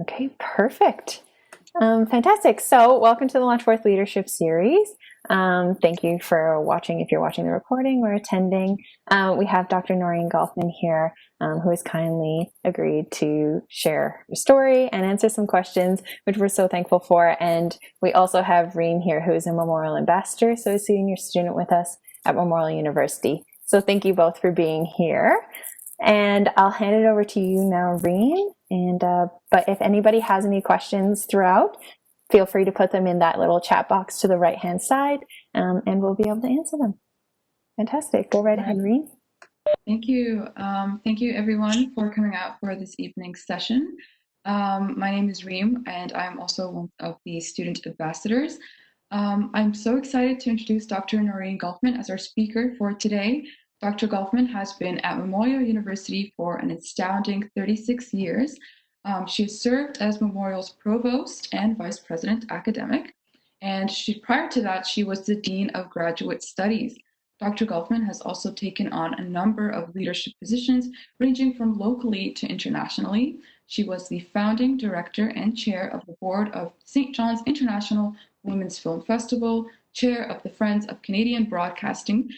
Okay, perfect. Fantastic. So welcome to the LaunchForth Leadership Series. Thank you for watching if you're watching the recording or attending. We have Dr. Noreen Golfman here, who has kindly agreed to share her story and answer some questions, which we're so thankful for. And we also have Reem here, who is a Memorial Ambassador, so a senior student with us at Memorial University. So thank you both for being here. And I'll hand it over to you now, Reem. But if anybody has any questions throughout, feel free to put them in that little chat box to the right-hand side, and we'll be able to answer them. Fantastic. Go right ahead, Reem. Thank you. Thank you, everyone, for coming out for this evening's session. My name is Reem, and I'm also one of the student ambassadors. I'm so excited to introduce Dr. Noreen Golfman as our speaker for today. Dr. Golfman has been at Memorial University for an astounding 36 years. She has served as Memorial's provost and vice president academic, and prior to that, she was the dean of graduate studies. Dr. Golfman has also taken on a number of leadership positions, ranging from locally to internationally. She was the founding director and chair of the board of St. John's International Women's Film Festival, chair of the Friends of Canadian Broadcasting,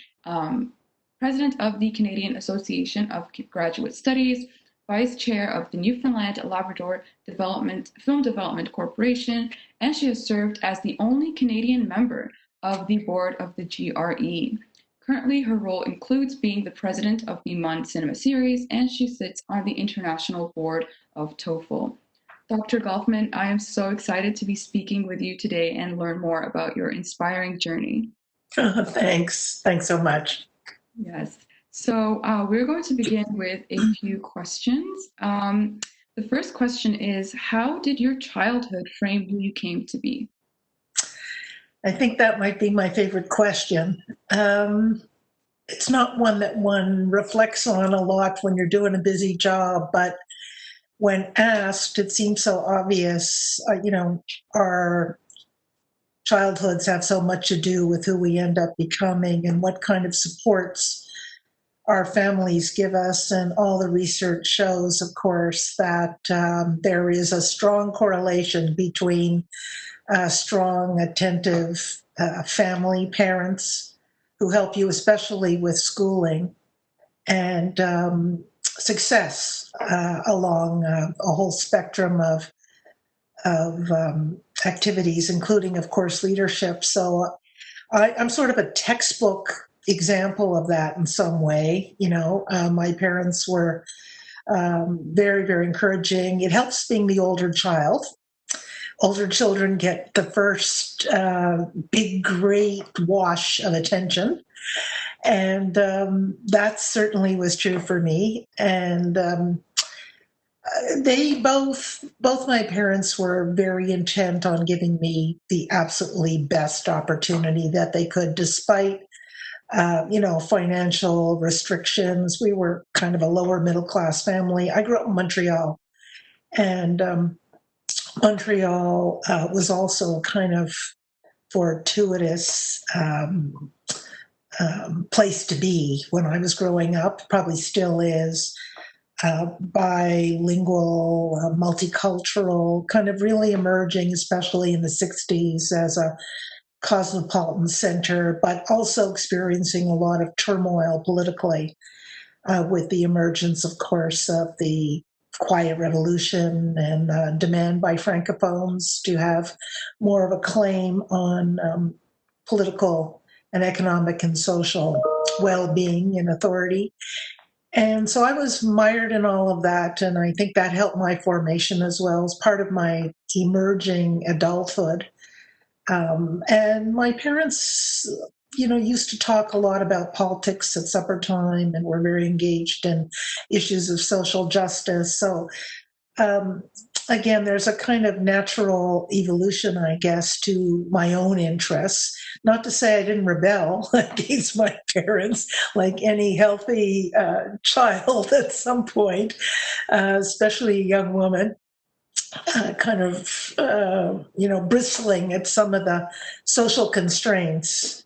president of the Canadian Association of Graduate Studies, vice chair of the Newfoundland Labrador Film Development Corporation, and she has served as the only Canadian member of the board of the GRE. Currently, her role includes being the president of the Mun Cinema Series, and she sits on the international board of TOEFL. Dr. Golfman, I am so excited to be speaking with you today and learn more about your inspiring journey. Thanks. Thanks so much. Yes. So we're going to begin with a few questions. The first question is, how did your childhood frame who you came to be? I think that might be my favorite question. It's not one that one reflects on a lot when you're doing a busy job, but when asked, it seems so obvious. Our childhoods have so much to do with who we end up becoming and what kind of supports our families give us. And all the research shows, of course, that there is a strong correlation between strong, attentive family, parents who help you, especially with schooling, and success along a whole spectrum of activities, including, of course, leadership. So I'm sort of a textbook example of that in some way. My parents were very, very encouraging. It helps being the older child. Older children get the first big, great wash of attention. And that certainly was true for me. And they both my parents were very intent on giving me the absolutely best opportunity that they could, despite financial restrictions. We were kind of a lower middle class family. I grew up in Montreal, and Montreal was also a kind of fortuitous place to be when I was growing up, probably still is. Bilingual, multicultural, kind of really emerging, especially in the 60s, as a cosmopolitan center, but also experiencing a lot of turmoil politically with the emergence, of course, of the Quiet Revolution and demand by Francophones to have more of a claim on political and economic and social well-being and authority. And so I was mired in all of that, and I think that helped my formation as well as part of my emerging adulthood. And my parents, used to talk a lot about politics at supper time and were very engaged in issues of social justice. So again, there's a kind of natural evolution, I guess, to my own interests. Not to say I didn't rebel against my parents, like any healthy child at some point, especially a young woman, bristling at some of the social constraints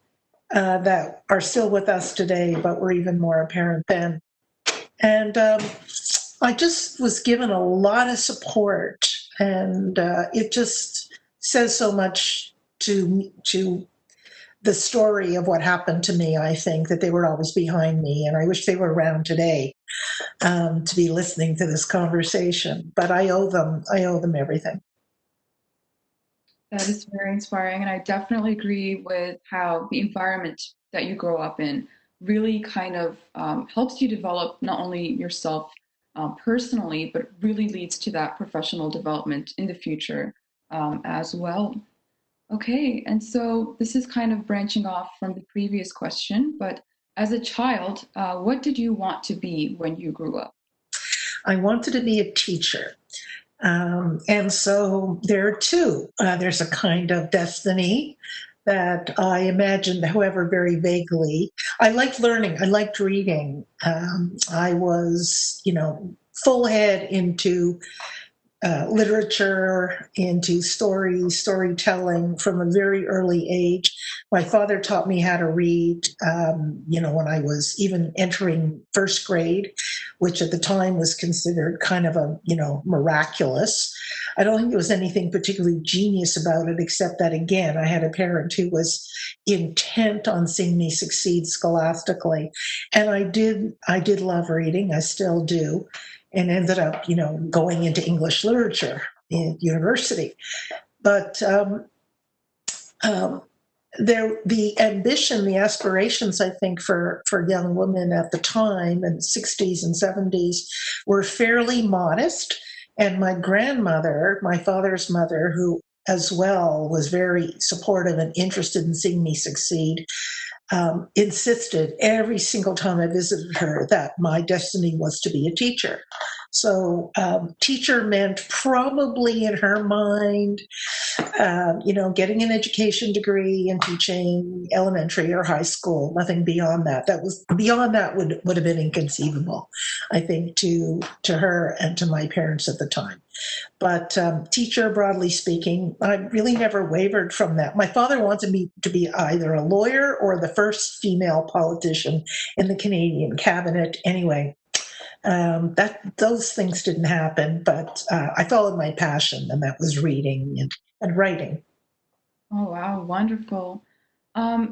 that are still with us today, but were even more apparent then. And I just was given a lot of support And it just says so much to the story of what happened to me. I think that they were always behind me, and I wish they were around today to be listening to this conversation. But I owe them everything. That is very inspiring, and I definitely agree with how the environment that you grow up in really kind of helps you develop not only yourself personally, but really leads to that professional development in the future as well. Okay, and so this is kind of branching off from the previous question, but as a child, what did you want to be when you grew up? I wanted to be a teacher. And so there are two. There's a kind of destiny that I imagined, however, very vaguely. I liked learning. I liked reading. I was, full head into literature, into storytelling from a very early age. My father taught me how to read, when I was even entering first grade, which at the time was considered kind of a, miraculous. I don't think there was anything particularly genius about it, except that, again, I had a parent who was intent on seeing me succeed scholastically. And I did love reading. I still do. And ended up, going into English literature in university. But the ambition, the aspirations, I think, for young women at the time in the 60s and 70s were fairly modest. And my grandmother, my father's mother, who as well was very supportive and interested in seeing me succeed, insisted every single time I visited her that my destiny was to be a teacher. So teacher meant probably in her mind, getting an education degree and teaching elementary or high school, nothing beyond that. Beyond that would have been inconceivable, I think, to her and to my parents at the time. But teacher, broadly speaking, I really never wavered from that. My father wanted me to be either a lawyer or the first female politician in the Canadian cabinet. Anyway, those things didn't happen, but I followed my passion, and that was reading and writing. Oh, wow, wonderful.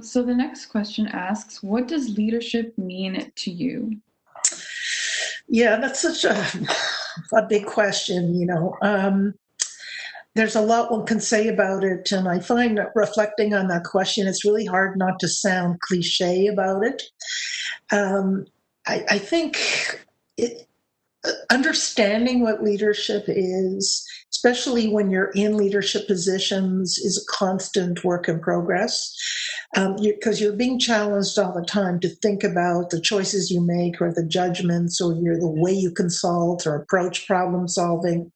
So the next question asks, what does leadership mean to you? Yeah, that's such a big question, There's a lot one can say about it, and I find that reflecting on that question, it's really hard not to sound cliche about it. I think understanding what leadership is, especially when you're in leadership positions, is a constant work in progress, because you're being challenged all the time to think about the choices you make or the judgments or the way you consult or approach problem solving.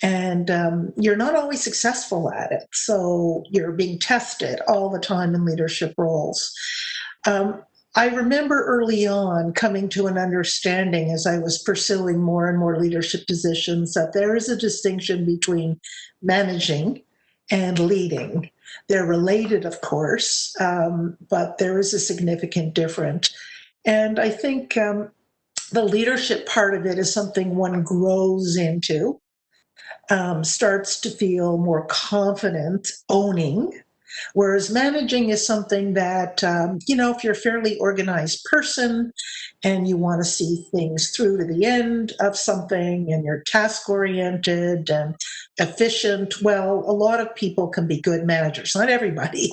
And you're not always successful at it. So you're being tested all the time in leadership roles. I remember early on coming to an understanding as I was pursuing more and more leadership positions that there is a distinction between managing and leading. They're related, of course, but there is a significant difference. And I think the leadership part of it is something one grows into. Starts to feel more confident owning, whereas managing is something that, if you're a fairly organized person and you want to see things through to the end of something and you're task oriented and efficient, well, a lot of people can be good managers, not everybody.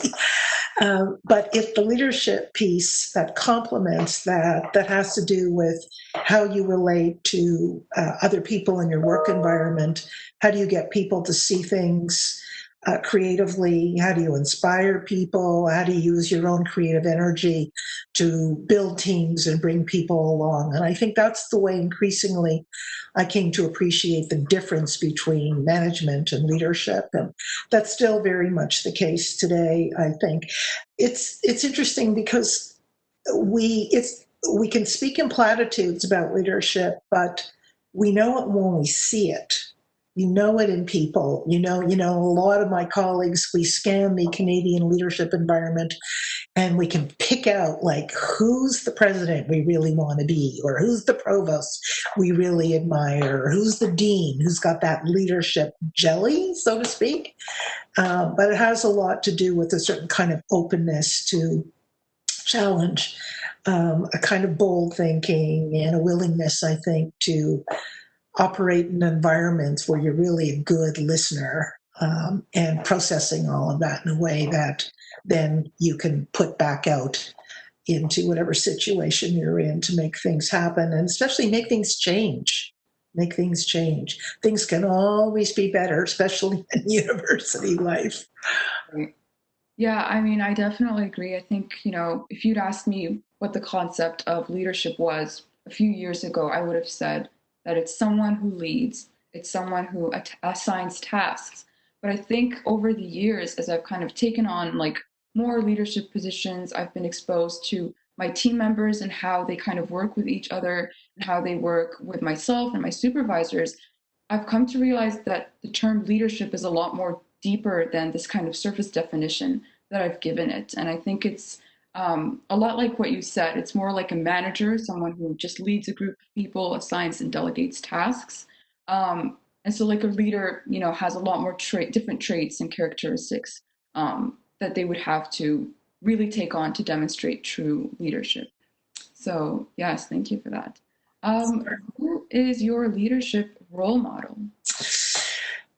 But if the leadership piece that complements that has to do with how you relate to other people in your work environment, how do you get people to see things creatively? How do you inspire people? How do you use your own creative energy to build teams and bring people along? And I think that's the way increasingly I came to appreciate the difference between management and leadership. And that's still very much the case today, I think. It's interesting because we can speak in platitudes about leadership, but we know it when we see it. You know it in people. A lot of my colleagues, we scan the Canadian leadership environment, and we can pick out like who's the president we really want to be, or who's the provost we really admire, or who's the dean who's got that leadership jelly, so to speak. But it has a lot to do with a certain kind of openness to challenge, a kind of bold thinking, and a willingness, I think, to operate in environments where you're really a good listener, and processing all of that in a way that then you can put back out into whatever situation you're in to make things happen, and especially make things change. Make things change. Things can always be better, especially in university life. Right. Yeah, I mean, I definitely agree. I think, if you'd asked me what the concept of leadership was a few years ago, I would have said that it's someone who leads, it's someone who assigns tasks. But I think over the years, as I've kind of taken on like more leadership positions, I've been exposed to my team members and how they kind of work with each other and how they work with myself and my supervisors. I've come to realize that the term leadership is a lot more deeper than this kind of surface definition that I've given it. And I think it's a lot like what you said. It's more like a manager, someone who just leads a group of people, assigns and delegates tasks. And so like a leader, has a lot more different traits and characteristics that they would have to really take on to demonstrate true leadership. So yes, thank you for that. Who is your leadership role model?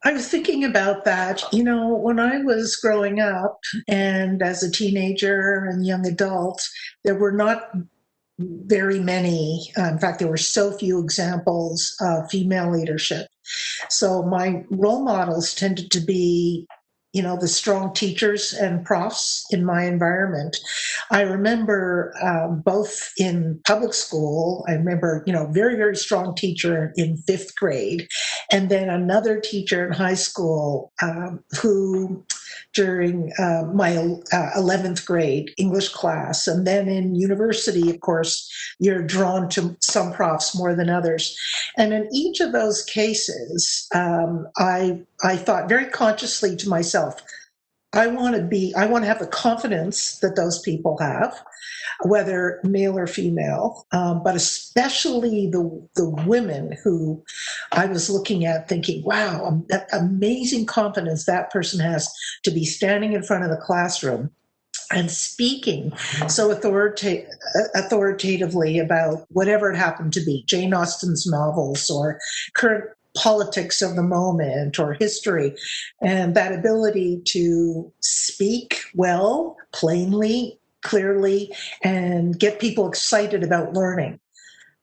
I was thinking about that. When I was growing up and as a teenager and young adult, there were not very many. In fact, there were so few examples of female leadership. So my role models tended to be, the strong teachers and profs in my environment. I remember both in public school, I remember, very, very strong teacher in 5th grade, and then another teacher in high school who during my 11th grade English class. And then in university, of course, you're drawn to some profs more than others. And in each of those cases, I thought very consciously to myself, I want to have the confidence that those people have, whether male or female, but especially the women who I was looking at thinking, wow, that amazing confidence that person has to be standing in front of the classroom and speaking so authoritatively about whatever it happened to be, Jane Austen's novels or current politics of the moment or history, and that ability to speak well, plainly, clearly, and get people excited about learning.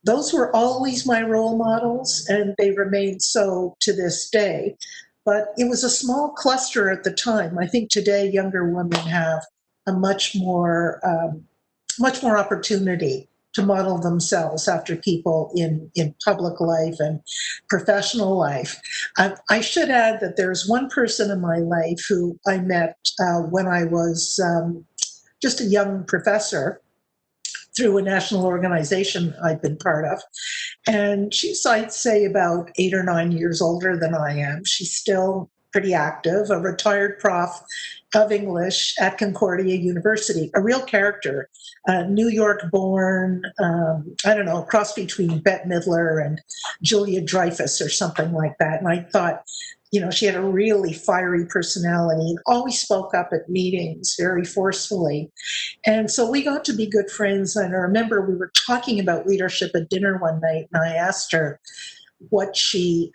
Those were always my role models, and they remain so to this day. But it was a small cluster at the time. I think today younger women have a much more opportunity to model themselves after people in public life and professional life. I should add that there's one person in my life who I met when I was just a young professor through a national organization I've been part of. And she's, I'd say, about 8 or 9 years older than I am. She's still pretty active, a retired prof of English at Concordia University, a real character, New York born, a cross between Bette Midler and Julia Dreyfus or something like that. And I thought, she had a really fiery personality and always spoke up at meetings very forcefully. And so we got to be good friends. And I remember we were talking about leadership at dinner one night, and I asked her what she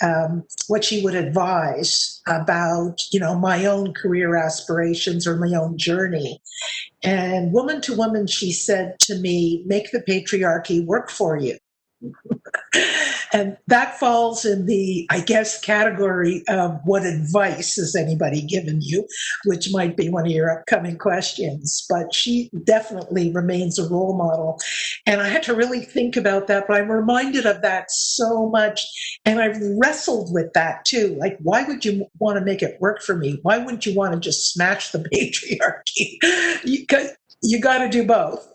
would advise about, my own career aspirations or my own journey. And woman to woman, she said to me, make the patriarchy work for you. And that falls in the, I guess, category of what advice has anybody given you, which might be one of your upcoming questions. But she definitely remains a role model. And I had to really think about that, but I'm reminded of that so much. And I've wrestled with that too. Like, why would you want to make it work for me? Why wouldn't you want to just smash the patriarchy? Because you got to do both,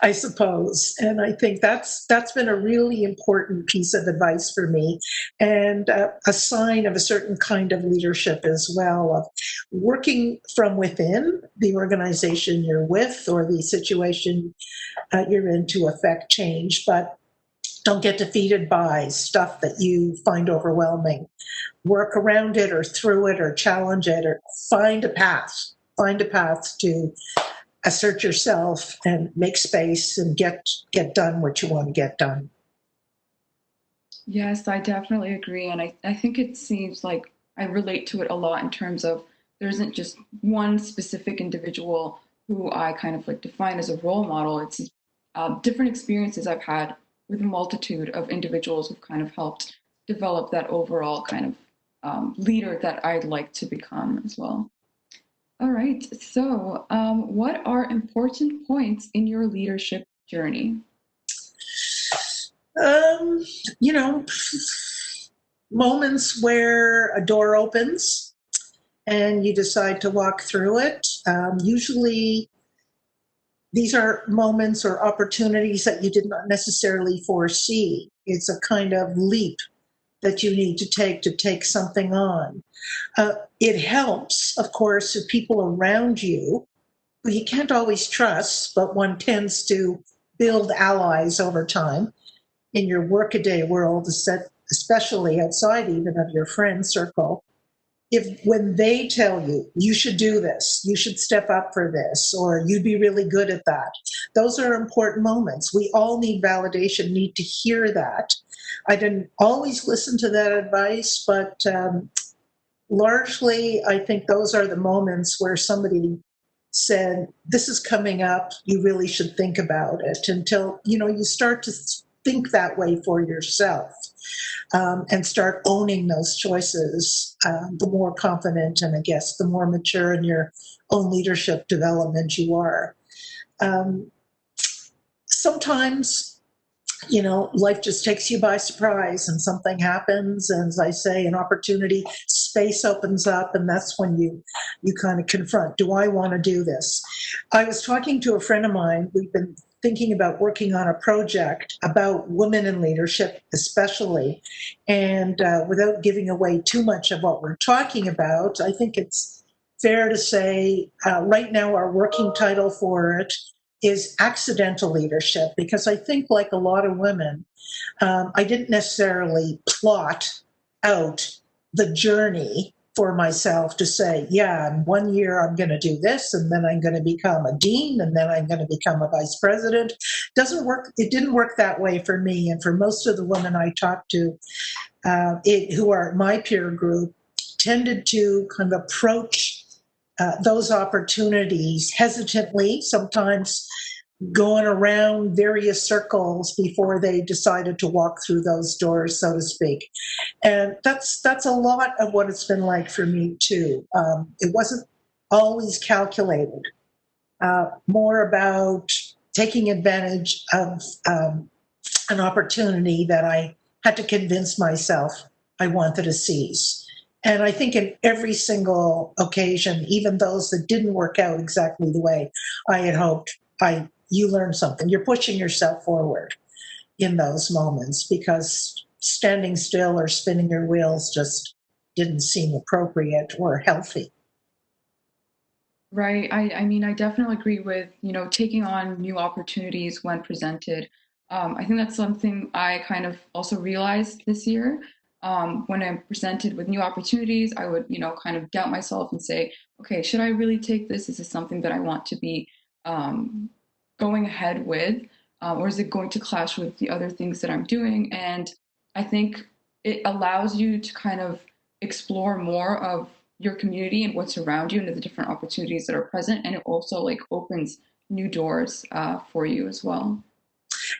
I suppose. And I think that's been a really important piece of advice for me, and a sign of a certain kind of leadership as well, of working from within the organization you're with or the situation you're in to affect change, but don't get defeated by stuff that you find overwhelming. Work around it or through it or challenge it, or find a path. Find a path to assert yourself and make space and get done what you want to get done. Yes, I definitely agree. And I think it seems like I relate to it a lot in terms of there isn't just one specific individual who I kind of like define as a role model. It's different experiences I've had with a multitude of individuals who've kind of helped develop that overall kind of leader that I'd like to become as well. All right. So, what are important points in your leadership journey? You know, moments where a door opens and you decide to walk through it. Usually, these are moments or opportunities that you did not necessarily foresee. It's a kind of leap that you need to take something on. It helps, of course, if people around you who you can't always trust, but one tends to build allies over time in your workaday world, especially outside even of your friend circle. If when they tell you, you should do this, you should step up for this, or you'd be really good at that, those are important moments. We all need validation, need to hear that. I didn't always listen to that advice, but largely I think those are the moments where somebody said, this is coming up, you really should think about it, until you start to think that way for yourself, and start owning those choices. The more confident and I guess the more mature in your own leadership development you are. Sometimes life just takes you by surprise and something happens. And as I say, an opportunity, space opens up, and that's when you kind of confront, do I want to do this? I was talking to a friend of mine. We've been thinking about working on a project about women in leadership, especially. And without giving away too much of what we're talking about, I think it's fair to say right now our working title for it is accidental leadership, because I think, like a lot of women, I didn't necessarily plot out the journey for myself to say, yeah, in 1 year I'm going to do this, and then I'm going to become a dean, and then I'm going to become a vice president. Doesn't work. It didn't work that way for me, and for most of the women I talked to, who are my peer group, tended to kind of approach those opportunities hesitantly, sometimes going around various circles before they decided to walk through those doors, so to speak. And that's a lot of what it's been like for me too. It wasn't always calculated, more about taking advantage of an opportunity that I had to convince myself I wanted to seize. And I think in every single occasion, even those that didn't work out exactly the way I had hoped, you learn something. You're pushing yourself forward in those moments, because standing still or spinning your wheels just didn't seem appropriate or healthy. Right. I mean, I definitely agree with, taking on new opportunities when presented. I think that's something I kind of also realized this year. When I'm presented with new opportunities, I would, kind of doubt myself and say, okay, should I really take this? Is this something that I want to be going ahead with? Or is it going to clash with the other things that I'm doing? And I think it allows you to kind of explore more of your community and what's around you and the different opportunities that are present. And it also like opens new doors for you as well.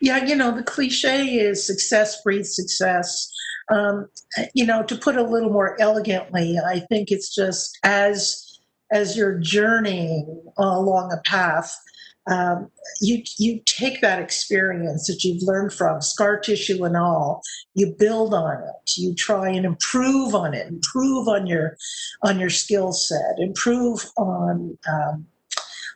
Yeah, the cliche is success breeds success. To put it a little more elegantly, I think it's just as you're journeying along a path, you take that experience that you've learned from, scar tissue and all, you build on it, you try and improve on it, improve on your skill set, improve on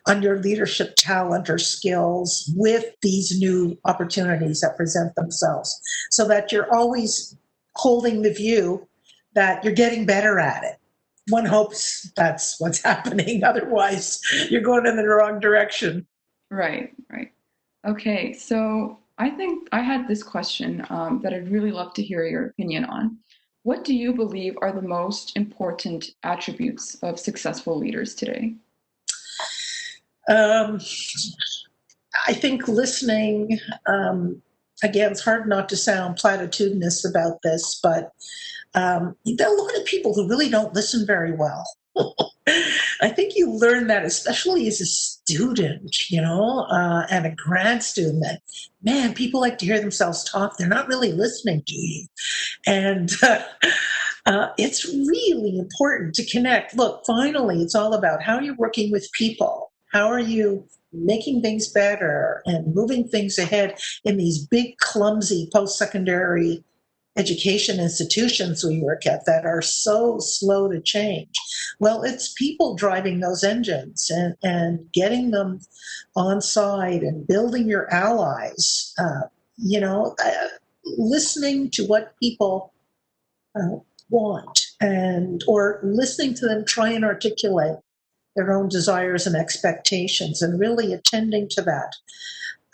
on your leadership talent or skills with these new opportunities that present themselves, so that you're always holding the view that you're getting better at it. One hopes that's what's happening. Otherwise, you're going in the wrong direction. Right, right. Okay, so I think I had this question that I'd really love to hear your opinion on. What do you believe are the most important attributes of successful leaders today? Um, I think listening, again, it's hard not to sound platitudinous about this, but there are a lot of people who really don't listen very well. I think you learn that, especially as a student, and a grad student, that, man, people like to hear themselves talk. They're not really listening to you. And it's really important to connect. Look, finally, it's all about how you're working with people. How are you making things better and moving things ahead in these big, clumsy post-secondary education institutions we work at that are so slow to change? Well, it's people driving those engines and getting them on side and building your allies, listening to what people uh, want, and or listening to them try and articulate their own desires and expectations and really attending to that.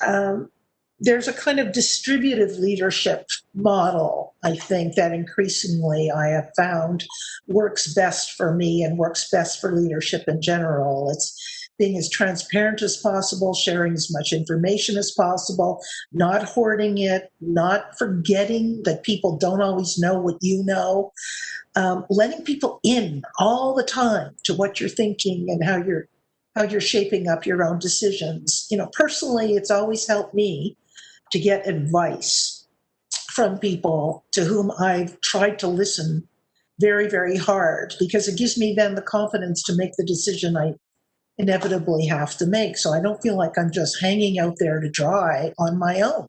Um, there's a kind of distributive leadership model, I think, that increasingly I have found works best for me and works best for leadership in general. It's being as transparent as possible, sharing as much information as possible, not hoarding it, not forgetting that people don't always know what you know, letting people in all the time to what you're thinking and how you're shaping up your own decisions. Personally, it's always helped me to get advice from people to whom I've tried to listen very, very hard, because it gives me then the confidence to make the decision I inevitably have to make. So I don't feel like I'm just hanging out there to dry on my own,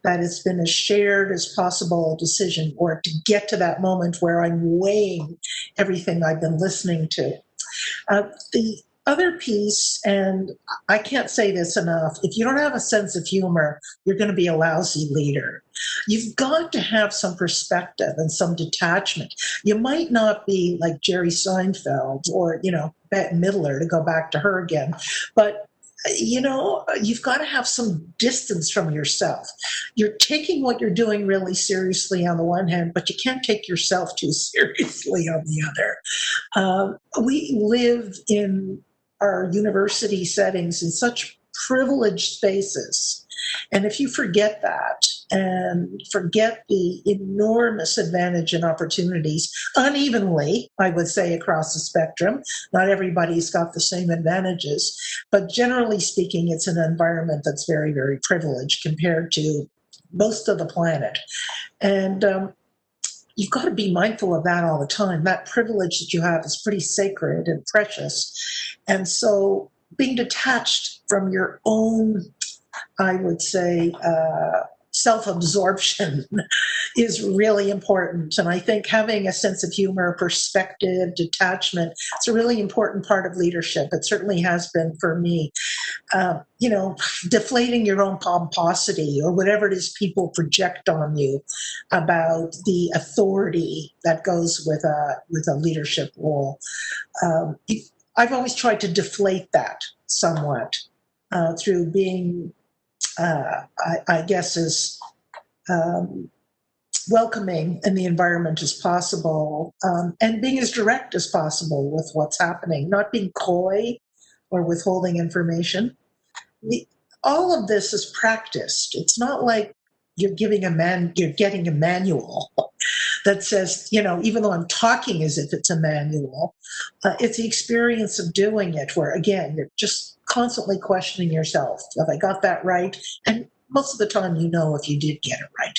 that it's been as shared as possible a decision, or to get to that moment where I'm weighing everything I've been listening to. The other piece, and I can't say this enough, if you don't have a sense of humor, you're going to be a lousy leader. You've got to have some perspective and some detachment. You might not be like Jerry Seinfeld or, Bette Midler, to go back to her again, but you've got to have some distance from yourself. You're taking what you're doing really seriously on the one hand, but you can't take yourself too seriously on the other. We live in our university settings in such privileged spaces. And if you forget that and forget the enormous advantage and opportunities unevenly, I would say, across the spectrum, not everybody's got the same advantages, but generally speaking, it's an environment that's very, very privileged compared to most of the planet. And you've got to be mindful of that all the time. That privilege that you have is pretty sacred and precious. And so being detached from your own, I would say, self-absorption is really important. And I think having a sense of humor, perspective, detachment, it's a really important part of leadership. It certainly has been for me. Deflating your own pomposity or whatever it is people project on you about the authority that goes with a leadership role. I've always tried to deflate that somewhat through being, I guess, as welcoming in the environment as possible, and being as direct as possible with what's happening, not being coy or withholding information. All of this is practiced. It's not like you're getting a manual that says, even though I'm talking as if it's a manual, it's the experience of doing it where, again, you're just constantly questioning yourself. Have I got that right? And most of the time, if you did get it right.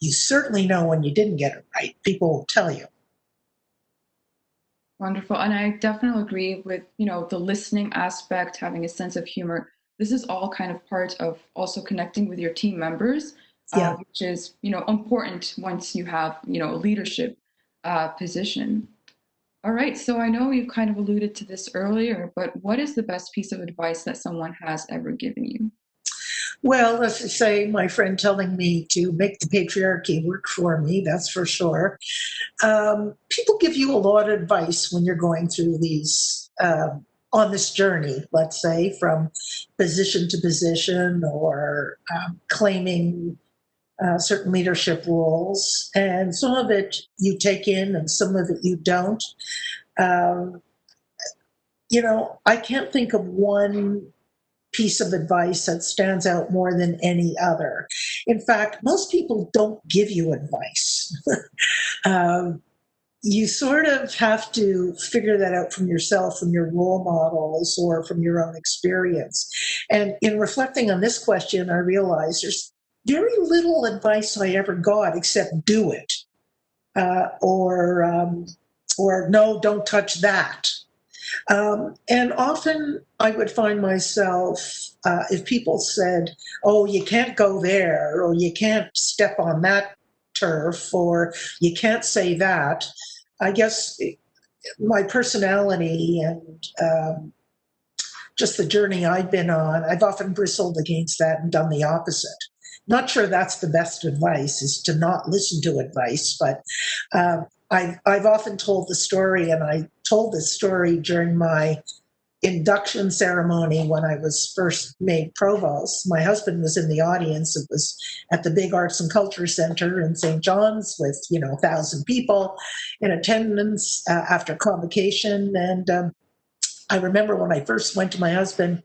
You certainly know when you didn't get it right. People will tell you. Wonderful. And I definitely agree with, the listening aspect, having a sense of humor. This is all kind of part of also connecting with your team members, Yeah. which is, important once you have, a leadership position. All right, so I know you've kind of alluded to this earlier, but what is the best piece of advice that someone has ever given you? Well, let's just say my friend telling me to make the patriarchy work for me, that's for sure. People give you a lot of advice when you're going through these, on this journey, let's say, from position to position or claiming certain leadership roles. And some of it you take in and some of it you don't. Um, I can't think of one piece of advice that stands out more than any other. In fact, most people don't give you advice. um, you sort of have to figure that out from yourself, from your role models, or from your own experience. And in reflecting on this question, I realized there's very little advice I ever got except do it, or no, don't touch that. And often I would find myself, if people said, oh, you can't go there, or you can't step on that turf, or you can't say that, I guess my personality and just the journey I've been on, I've often bristled against that and done the opposite. Not sure that's the best advice, is to not listen to advice, but I've often told the story, and I told this story during my induction ceremony when I was first made provost. My husband was in the audience. It was at the big Arts and Culture Center in St. John's with 1,000 people in attendance after convocation. And I remember when I first went to my husband,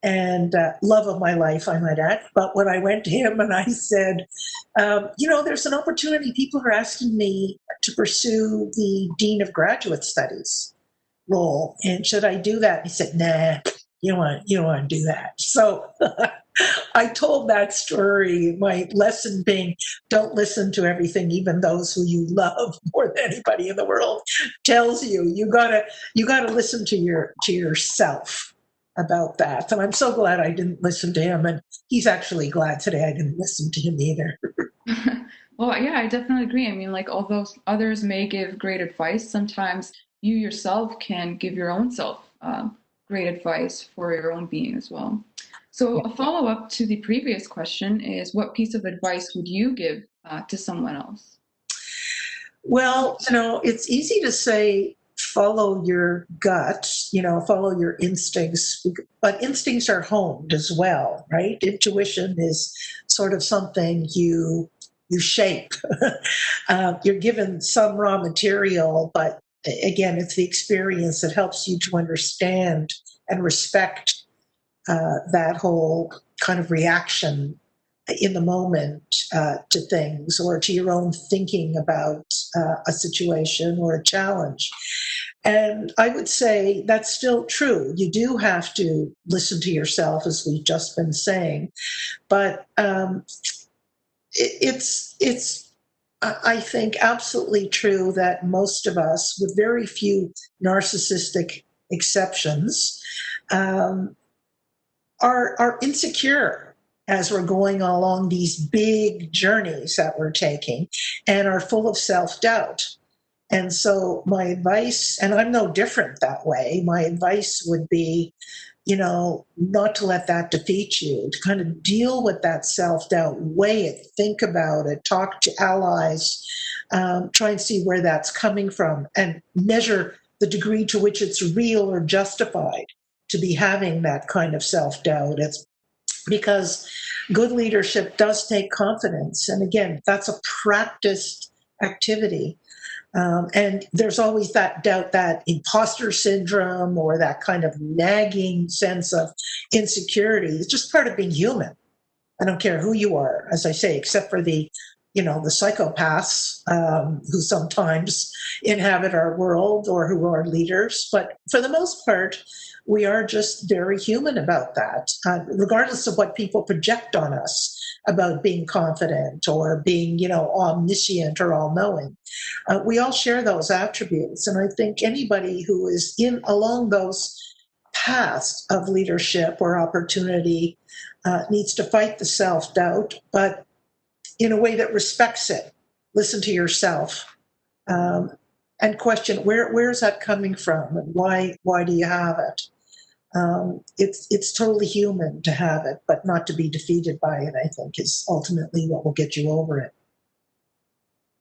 and love of my life, I might add. But when I went to him and I said, there's an opportunity. People are asking me to pursue the Dean of Graduate Studies role, and should I do that? He said, nah, you don't want to do that. So I told that story, my lesson being, don't listen to everything, even those who you love more than anybody in the world tells you. You gotta listen to yourself about that. And I'm so glad I didn't listen to him, and he's actually glad today I didn't listen to him either. Well, yeah, I definitely agree. I mean, like, although others may give great advice, sometimes you yourself can give your own self great advice for your own being as well. So, a follow up to the previous question is, what piece of advice would you give to someone else? Well, it's easy to say follow your gut, follow your instincts, but instincts are honed as well, right? Intuition is sort of something you shape. You're given some raw material, but again, it's the experience that helps you to understand and respect that whole kind of reaction in the moment to things, or to your own thinking about a situation or a challenge. And I would say that's still true. You do have to listen to yourself, as we've just been saying, but it's I think absolutely true that most of us, with very few narcissistic exceptions, are insecure as we're going along these big journeys that we're taking, and are full of self-doubt. And so my advice, and I'm no different that way, my advice would be, not to let that defeat you, to kind of deal with that self-doubt, weigh it, think about it, talk to allies, try and see where that's coming from, and measure the degree to which it's real or justified to be having that kind of self-doubt. It's because good leadership does take confidence. And again, that's a practiced activity. And there's always that doubt, that imposter syndrome, or that kind of nagging sense of insecurity. It's just part of being human. I don't care who you are, as I say, except for the psychopaths who sometimes inhabit our world, or who are leaders. But for the most part, we are just very human about that, regardless of what people project on us about being confident or being, omniscient or all-knowing. We all share those attributes. And I think anybody who is along those paths of leadership or opportunity needs to fight the self-doubt, but in a way that respects it. Listen to yourself. and question where's that coming from, and why do you have it? It's totally human to have it, but not to be defeated by it, I think, is ultimately what will get you over it.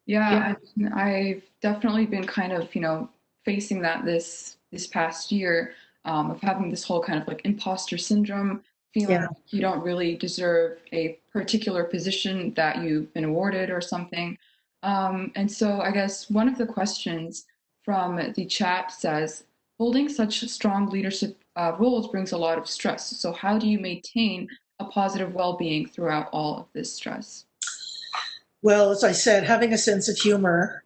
Yeah, I've definitely been kind of, facing that this past year, of having this whole kind of like imposter syndrome, feeling Yeah. like you don't really deserve a particular position that you've been awarded or something. And so I guess one of the questions from the chat says, holding such strong leadership roles brings a lot of stress. So how do you maintain a positive well-being throughout all of this stress? Well, as I said, having a sense of humor,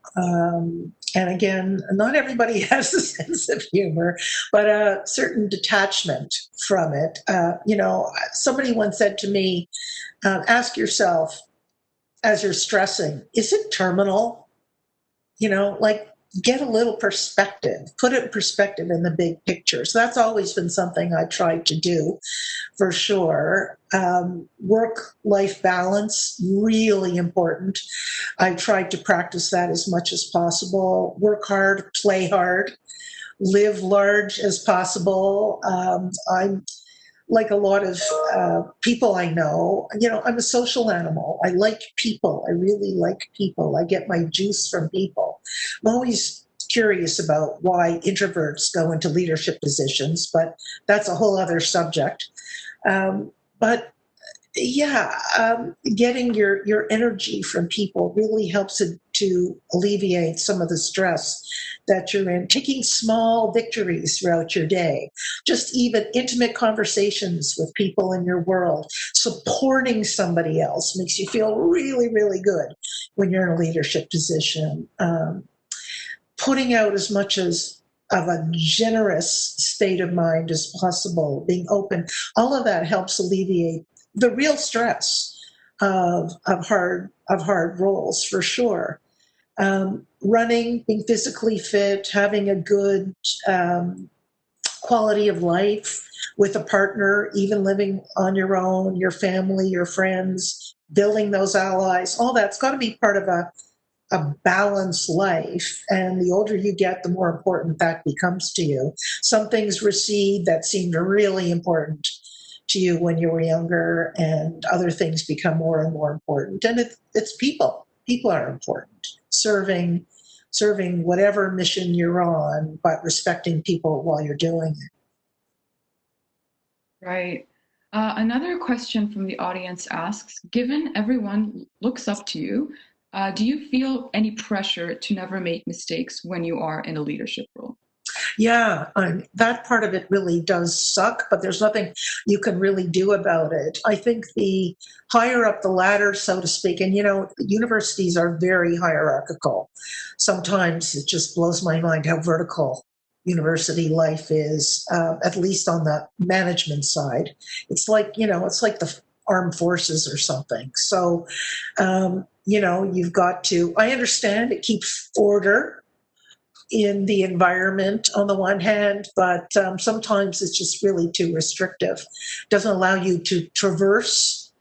and again, not everybody has a sense of humor, but a certain detachment from it. Somebody once said to me, ask yourself as you're stressing, is it terminal? Like, get a little perspective, put it in perspective in the big picture. So that's always been something I tried to do, for sure. Work-life balance, really important. I tried to practice that as much as possible. Work hard, play hard, live large as possible. I'm like a lot of people I know, I'm a social animal. I like people. I really like people. I get my juice from people. I'm always curious about why introverts go into leadership positions, but that's a whole other subject. But yeah, getting your energy from people really helps it to alleviate some of the stress that you're in. Taking small victories throughout your day, just even intimate conversations with people in your world, supporting somebody else makes you feel really, really good when you're in a leadership position. Putting out as much as of a generous state of mind as possible, being open, all of that helps alleviate the real stress of hard roles, for sure. Running, being physically fit, having a good quality of life with a partner, even living on your own, your family, your friends, building those allies, all that's got to be part of a balanced life. And the older you get, the more important that becomes to you. Some things recede that seemed really important to you when you were younger, and other things become more and more important. And it's people. People are important. Serving whatever mission you're on, but respecting people while you're doing it. Right. Another question from the audience asks, given everyone looks up to you, do you feel any pressure to never make mistakes when you are in a leadership role? Yeah, that part of it really does suck, but there's nothing you can really do about it. I think the higher up the ladder, so to speak, and universities are very hierarchical. Sometimes it just blows my mind how vertical university life is, at least on the management side. It's like the armed forces or something. So, you've got to, I understand it keeps order in the environment on the one hand, but sometimes it's just really too restrictive. Doesn't allow you to traverse,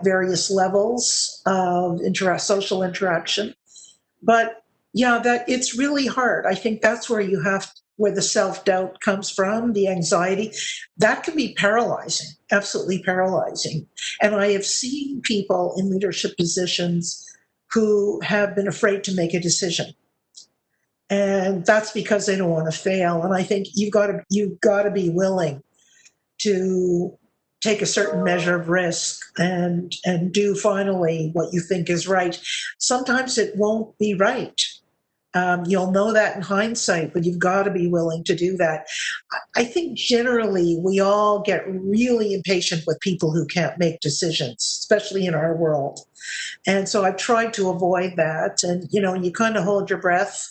various levels of social interaction. But yeah, that it's really hard. I think that's where where the self-doubt comes from, the anxiety. That can be paralyzing, absolutely paralyzing. And I have seen people in leadership positions who have been afraid to make a decision, and that's because they don't want to fail. And I think you've got to be willing to take a certain measure of risk and do finally what you think is right. Sometimes it won't be right. You'll know that in hindsight, but you've got to be willing to do that. I think generally we all get really impatient with people who can't make decisions, especially in our world. And so I've tried to avoid that. And, you kind of hold your breath,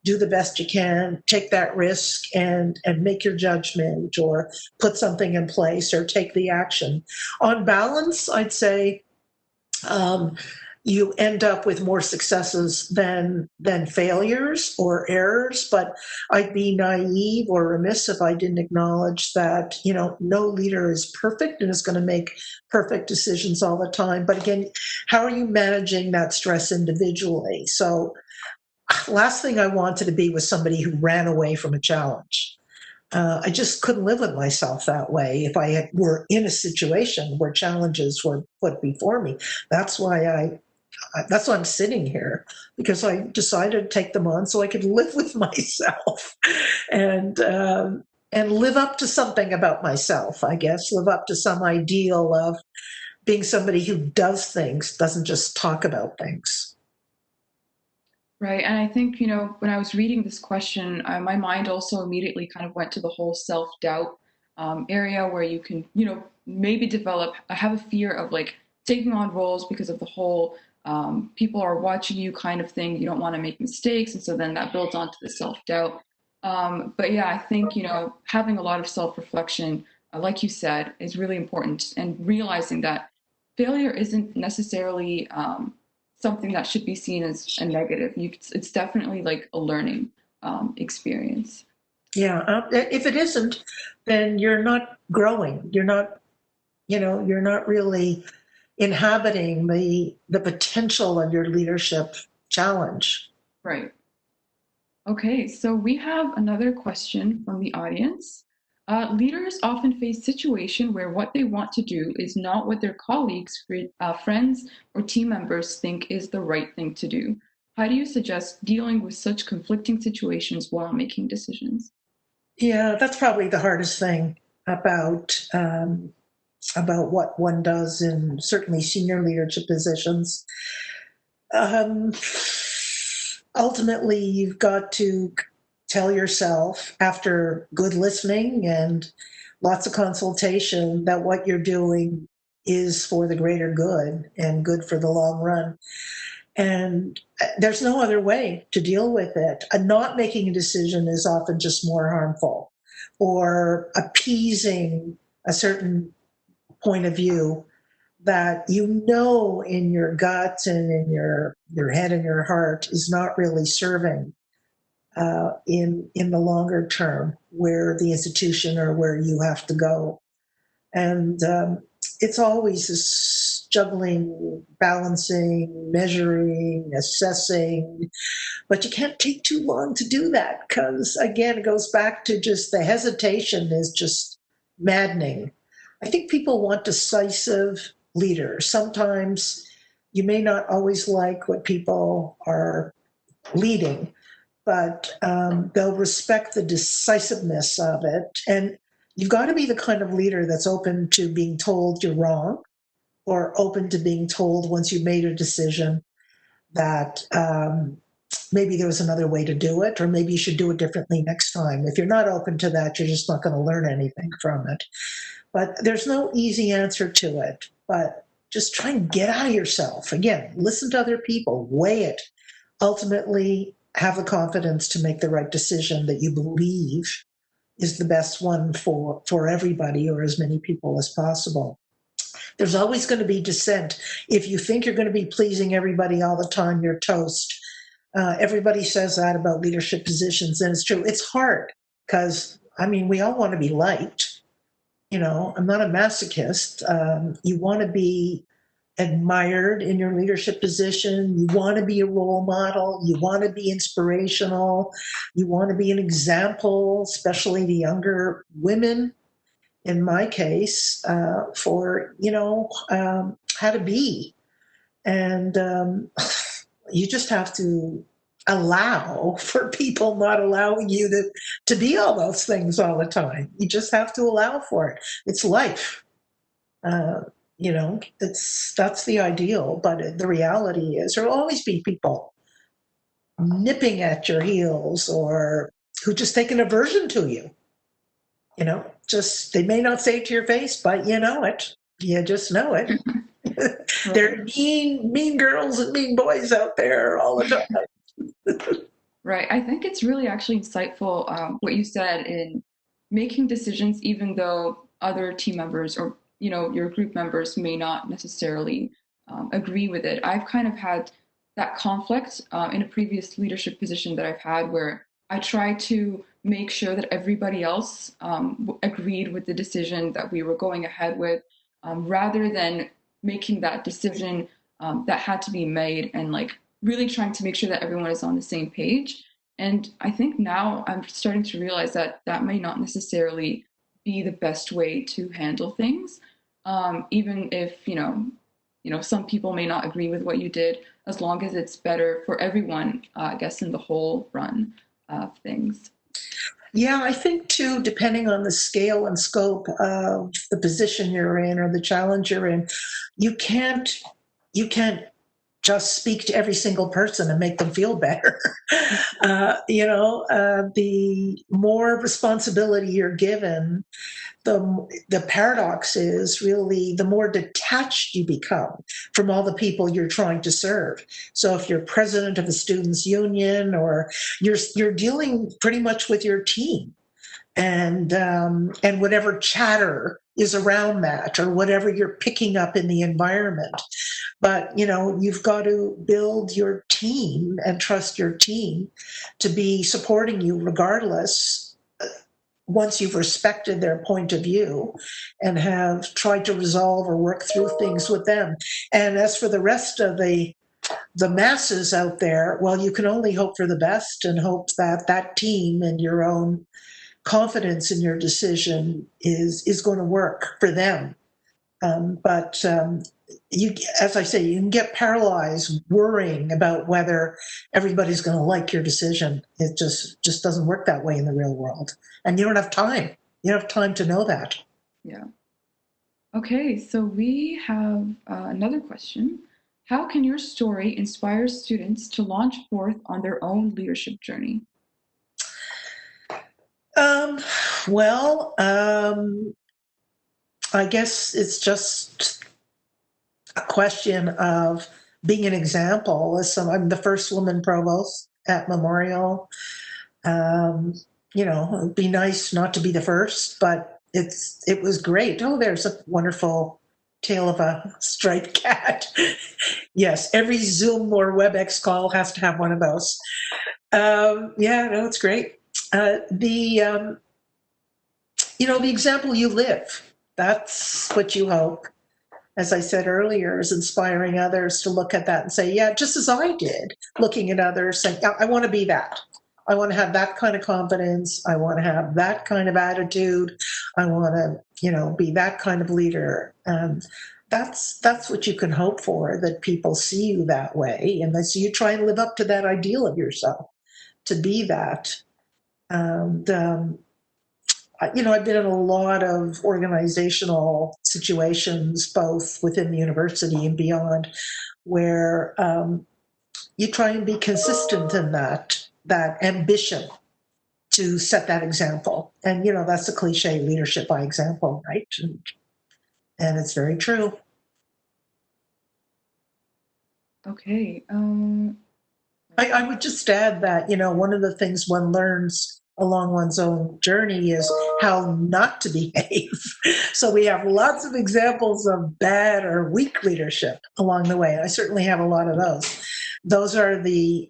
do the best you can, take that risk and make your judgment, or put something in place, or take the action. On balance, I'd say you end up with more successes than failures or errors. But I'd be naive or remiss if I didn't acknowledge that, no leader is perfect and is going to make perfect decisions all the time. But again, how are you managing that stress individually? So last thing I wanted to be was somebody who ran away from a challenge. I just couldn't live with myself that way if I were in a situation where challenges were put before me. That's why that's why I'm sitting here, because I decided to take them on so I could live with myself and live up to something about myself, I guess, live up to some ideal of being somebody who does things, doesn't just talk about things. Right. And I think, when I was reading this question, my mind also immediately kind of went to the whole self-doubt area where you can, maybe have a fear of like taking on roles because of the whole people are watching you kind of thing. You don't want to make mistakes. And so then that builds onto the self-doubt. But yeah, I think, having a lot of self-reflection, like you said, is really important, and realizing that failure isn't necessarily something that should be seen as a negative. It's definitely like a learning experience. Yeah, if it isn't, then you're not growing. You're not really inhabiting the potential of your leadership challenge. Right. Okay, so we have another question from the audience. Leaders often face situations where what they want to do is not what their colleagues, friends, or team members think is the right thing to do. How do you suggest dealing with such conflicting situations while making decisions? Yeah, that's probably the hardest thing about what one does in certainly senior leadership positions. Um, Ultimately, you've got to tell yourself, after good listening and lots of consultation, that what you're doing is for the greater good and good for the long run. And there's no other way to deal with it. Not making a decision is often just more harmful, or appeasing a certain point of view that in your gut and in your head and your heart is not really serving in the longer term where the institution or where you have to go. And it's always this juggling, balancing, measuring, assessing, but you can't take too long to do that, because again, it goes back to just the hesitation is just maddening. I think people want decisive leaders. Sometimes you may not always like what people are leading, but they'll respect the decisiveness of it. And you've got to be the kind of leader that's open to being told you're wrong, or open to being told once you've made a decision that maybe there was another way to do it, or maybe you should do it differently next time. If you're not open to that, you're just not going to learn anything from it. But there's no easy answer to it. But just try and get out of yourself. Again, listen to other people, weigh it. Ultimately, have the confidence to make the right decision that you believe is the best one for everybody, or as many people as possible. There's always going to be dissent. If you think you're going to be pleasing everybody all the time, you're toast. Everybody says that about leadership positions, and it's true. It's hard because, we all want to be liked. I'm not a masochist. You want to be admired in your leadership position. You want to be a role model. You want to be inspirational. You want to be an example, especially to younger women, in my case, for, how to be. And you just have to allow for people not allowing you to be all those things all the time. You just have to allow for it. It's life. That's the ideal, but the reality is there will always be people nipping at your heels, or who just take an aversion to you. They may not say it to your face, but you know it. You just know it. There are mean girls and mean boys out there all the time. Right. I think it's really actually insightful what you said in making decisions, even though other team members or your group members may not necessarily agree with it. I've kind of had that conflict in a previous leadership position that I've had, where I try to make sure that everybody else agreed with the decision that we were going ahead with, rather than making that decision that had to be made and like really trying to make sure that everyone is on the same page. And I think now I'm starting to realize that that may not necessarily be the best way to handle things, even if some people may not agree with what you did, as long as it's better for everyone, I guess, in the whole run of things. Yeah, I think too, depending on the scale and scope of the position you're in or the challenge you're in, you can't just speak to every single person and make them feel better. The more responsibility you're given, the paradox is really the more detached you become from all the people you're trying to serve. So if you're president of a students' union, or you're dealing pretty much with your team, and whatever chatter is around that, or whatever you're picking up in the environment. But you've got to build your team and trust your team to be supporting you regardless, once you've respected their point of view and have tried to resolve or work through things with them. And as for the rest of the masses out there, well, you can only hope for the best and hope that that team and your own confidence in your decision is going to work for them. But you, as I say, you can get paralyzed worrying about whether everybody's going to like your decision. It just doesn't work that way in the real world, and you don't have time. You don't have time to know that. Yeah. Okay, so we have another question. How can your story inspire students to launch forth on their own leadership journey? I guess it's just a question of being an example. I'm the first woman provost at Memorial. It'd be nice not to be the first, but it was great. Oh, there's a wonderful tail of a striped cat. Yes, every Zoom or WebEx call has to have one of those. It's great. The example you live, that's what you hope, as I said earlier, is inspiring others to look at that and say, yeah, just as I did, looking at others saying, I want to be that. I want to have that kind of confidence. I want to have that kind of attitude. I want to, be that kind of leader. That's what you can hope for, that people see you that way. And so you try and live up to that ideal of yourself, to be that. And, I've been in a lot of organizational situations, both within the university and beyond, where you try and be consistent in that ambition to set that example. And, that's the cliche, leadership by example, right? And it's very true. Okay. I would just add that, one of the things one learns along one's own journey is how not to behave. So we have lots of examples of bad or weak leadership along the way. I certainly have a lot of those. Those are the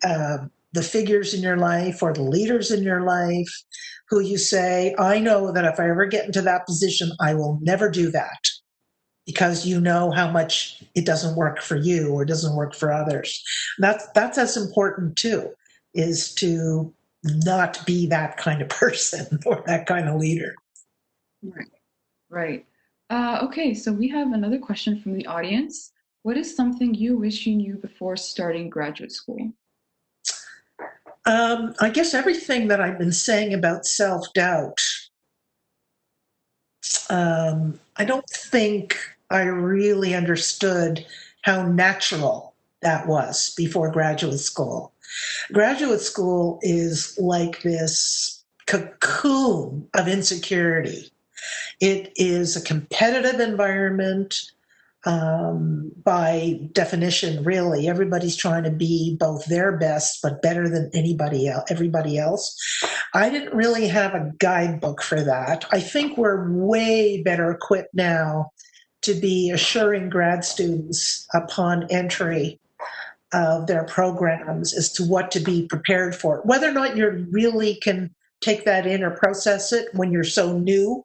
figures in your life or the leaders in your life who you say, I know that if I ever get into that position, I will never do that, because you know how much it doesn't work for you or doesn't work for others. That's as important too, is to not be that kind of person or that kind of leader. Right. Okay, so we have another question from the audience. What is something you wish you knew before starting graduate school? I guess everything that I've been saying about self-doubt. I don't think I really understood how natural that was before graduate school. Graduate school is like this cocoon of insecurity. It is a competitive environment. By definition, really, everybody's trying to be both their best, but better than everybody else. I didn't really have a guidebook for that. I think we're way better equipped now to be assuring grad students upon entry of their programs as to what to be prepared for. Whether or not you really can take that in or process it when you're so new,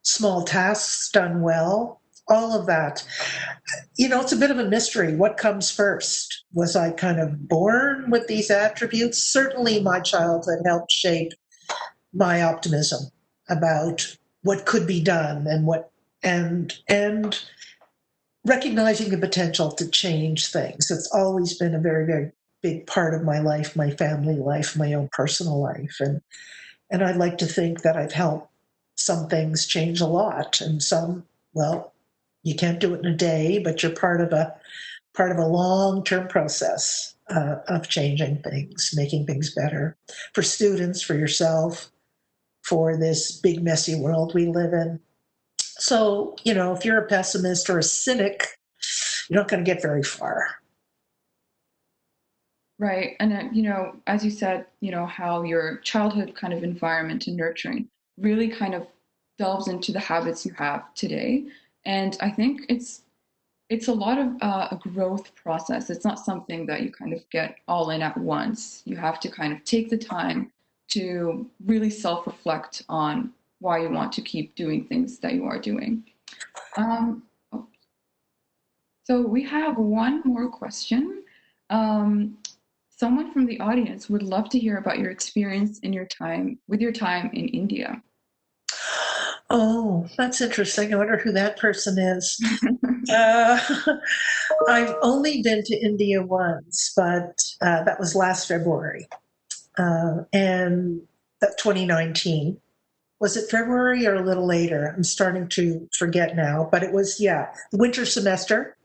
small tasks done well, all of that. It's a bit of a mystery. What comes first? Was I kind of born with these attributes? Certainly my childhood helped shape my optimism about what could be done and recognizing the potential to change things. It's always been a very, very big part of my life, my family life, my own personal life. And I'd like to think that I've helped some things change a lot, and some, well, you can't do it in a day, but you're part of a long-term process of changing things, making things better for students, for yourself, for this big messy world we live in. So, if you're a pessimist or a cynic, you're not going to get very far. Right. And, as you said, how your childhood kind of environment and nurturing really kind of delves into the habits you have today. And I think it's a lot of a growth process. It's not something that you kind of get all in at once. You have to kind of take the time to really self-reflect on why you want to keep doing things that you are doing. So we have one more question. Someone from the audience would love to hear about your experience in your time in India. Oh, that's interesting. I wonder who that person is. I've only been to India once, but that was last February, and that 2019. Was it February or a little later? I'm starting to forget now, but it was, the winter semester.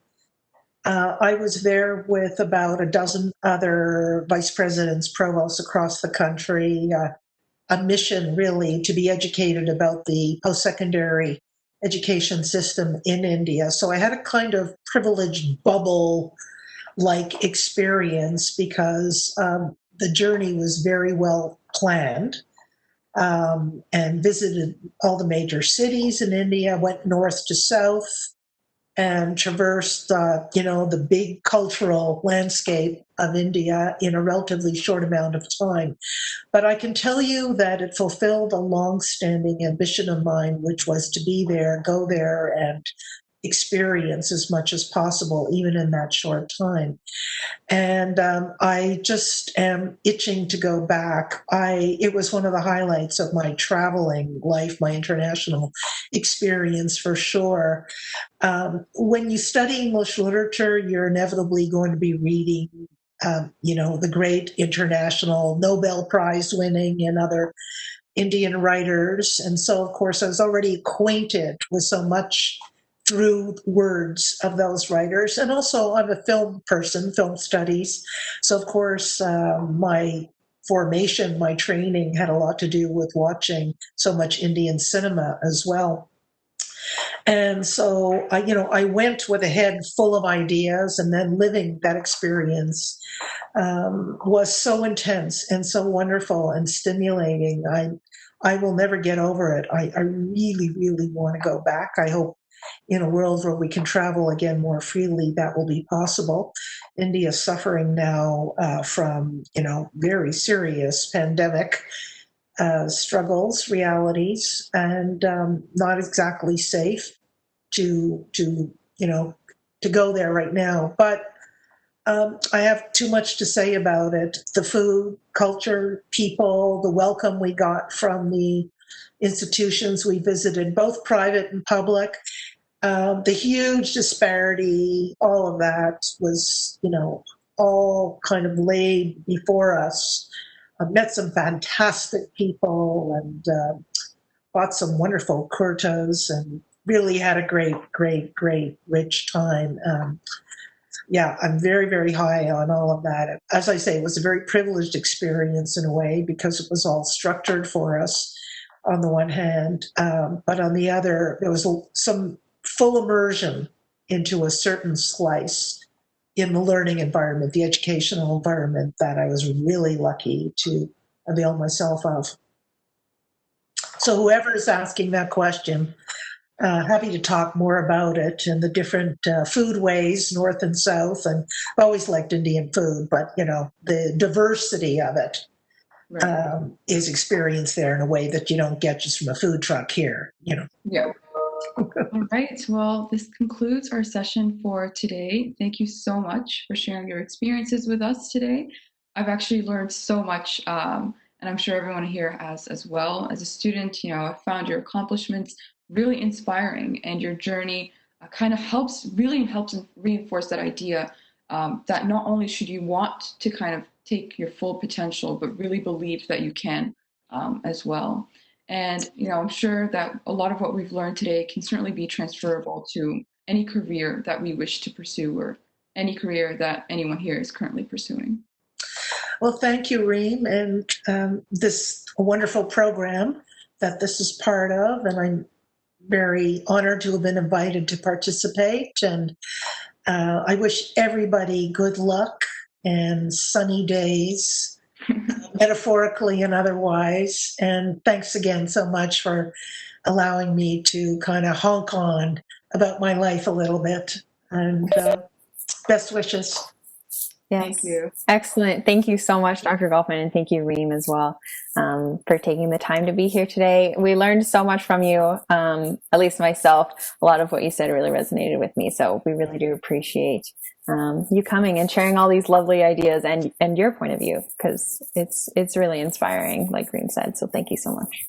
I was there with about a dozen other vice presidents, provosts across the country, a mission really to be educated about the post-secondary education system in India. So I had a kind of privileged bubble-like experience because the journey was very well planned, and visited all the major cities in India, went north to south, and traversed, the big cultural landscape of India in a relatively short amount of time. But I can tell you that it fulfilled a long-standing ambition of mine, which was to be there, go there, and experience as much as possible, even in that short time. And I just am itching to go back. It was one of the highlights of my traveling life, my international experience for sure. When you study English literature, you're inevitably going to be reading, the great international Nobel Prize winning and other Indian writers. And so, of course, I was already acquainted with so much through words of those writers. And also, I'm a film person, film studies. So, of course, my formation, my training had a lot to do with watching so much Indian cinema as well. And so, I went with a head full of ideas, and then living that experience was so intense and so wonderful and stimulating. I will never get over it. I really, really want to go back. I hope in a world where we can travel again more freely, that will be possible. India is suffering now from, very serious pandemic struggles, realities, and not exactly safe to go there right now. But I have too much to say about it. The food, culture, people, the welcome we got from the institutions we visited, both private and public. The huge disparity, all of that was, all kind of laid before us. I've met some fantastic people and bought some wonderful kurtas and really had a great, great, great, rich time. I'm very, very high on all of that. As I say, it was a very privileged experience in a way because it was all structured for us on the one hand, but on the other, there was some full immersion into a certain slice in the learning environment, the educational environment that I was really lucky to avail myself of. So whoever is asking that question, happy to talk more about it and the different food ways, north and south. And I've always liked Indian food, but, the diversity of it Right. is experienced there in a way that you don't get just from a food truck here, you know. Yeah. All right. Well, this concludes our session for today. Thank you so much for sharing your experiences with us today. I've actually learned so much, and I'm sure everyone here has as well. As a student, I found your accomplishments really inspiring, and your journey kind of really helps reinforce that idea that not only should you want to kind of take your full potential, but really believe that you can as well. And I'm sure that a lot of what we've learned today can certainly be transferable to any career that we wish to pursue, or any career that anyone here is currently pursuing. Well, thank you, Reem, and this wonderful program that this is part of, and I'm very honored to have been invited to participate. And I wish everybody good luck and sunny days, metaphorically and otherwise. And thanks again so much for allowing me to kind of honk on about my life a little bit. And best wishes. Yes. Thank you. Excellent. Thank you so much, Dr. Golfman, and thank you, Reem, as well, for taking the time to be here today. We learned so much from you, at least myself. A lot of what you said really resonated with me, so we really do appreciate you coming and sharing all these lovely ideas and your point of view, because it's really inspiring, like Reem said. So thank you so much.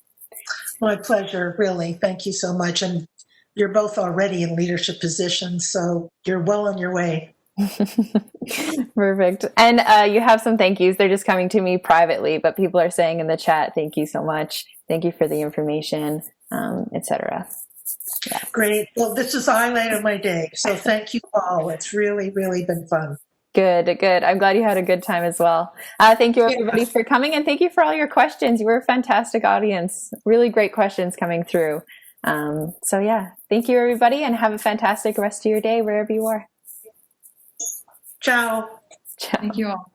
My pleasure, really. Thank you so much. And you're both already in leadership positions, so you're well on your way. Perfect. And you have some thank yous. They're just coming to me privately, but people are saying in the chat, thank you so much. Thank you for the information, etc. Yeah. Great. Well, this is the highlight of my day. So thank you all. It's really, really been fun. Good. I'm glad you had a good time as well. Thank you everybody for coming, and thank you for all your questions. You were a fantastic audience. Really great questions coming through. So yeah, thank you everybody, and have a fantastic rest of your day wherever you are. Ciao. Ciao. Thank you all.